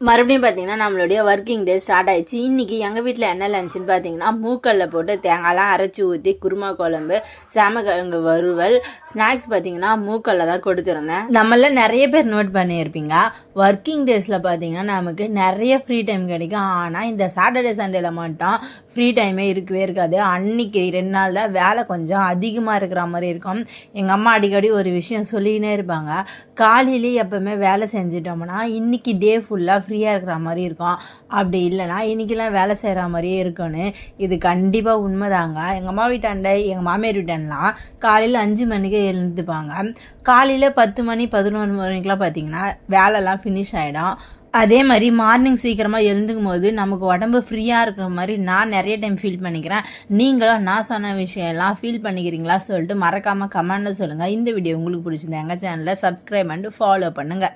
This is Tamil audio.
மறுபடியும் பார்த்தீங்கன்னா நம்மளுடைய ஒர்க்கிங் டே ஸ்டார்ட் ஆயிடுச்சு. இன்னைக்கு எங்கள் வீட்டில் என்ன லஞ்சுன்னு பார்த்தீங்கன்னா மூக்கல்ல போட்டு தேங்காய்லாம் அரைச்சி ஊற்றி குருமா குழம்பு, சேமக்கிழங்கு வறுவல், ஸ்நாக்ஸ் பார்த்தீங்கன்னா மூக்கல்ல தான் கொடுத்துருந்தேன். நம்மள நிறைய பேர் நோட் பண்ணியிருப்பீங்க, ஒர்க்கிங் டேஸில் பார்த்தீங்கன்னா நமக்கு நிறைய ஃப்ரீ டைம் கிடைக்கும். ஆனால் இந்த சாட்டர்டே சண்டேல மட்டும் ஃப்ரீ டைமே இருக்கவே இருக்காது. அன்னைக்கு 2 நாள் தான் வேலை கொஞ்சம் அதிகமாக இருக்கிற மாதிரி இருக்கும். எங்கள் அம்மா அடிக்கடி ஒரு விஷயம் சொல்லிக்கினே இருப்பாங்க, காலையிலேயே எப்பவுமே வேலை செஞ்சிட்டோம்னா இன்னைக்கு டே ஃபுல்லாக ஃப்ரீயாக இருக்கிற மாதிரி இருக்கும், அப்படி இல்லைனா இன்றைக்கெல்லாம் வேலை செய்கிற மாதிரியே இருக்குன்னு. இது கண்டிப்பாக உண்மைதாங்க. எங்கள் அம்மா வீட்டாண்ட எங்கள் மாமியார் வீட்டாண்டலாம் காலையில் 5 மணிக்கே எழுந்துப்பாங்க. காலையில் 10 மணி 11 மணிக்கெலாம் பார்த்தீங்கன்னா வேலைலாம் ஃபினிஷ் ஆகிடும். அதே மாதிரி மார்னிங் சீக்கிரமாக எழுந்துக்கும் போது நமக்கு உடம்பு ஃப்ரீயாக இருக்கிற மாதிரி நான் நிறைய டைம் ஃபீல் பண்ணிக்கிறேன். நீங்களும் நான் சொன்ன விஷயம்லாம் ஃபீல் பண்ணிக்கிறீங்களா சொல்லிட்டு மறக்காமல் கமெண்ட்டில் சொல்லுங்கள். இந்த வீடியோ உங்களுக்கு பிடிச்சிருந்தா எங்கள் சேனலை சப்ஸ்கிரைப் பண்ணிட்டு ஃபாலோ பண்ணுங்கள்.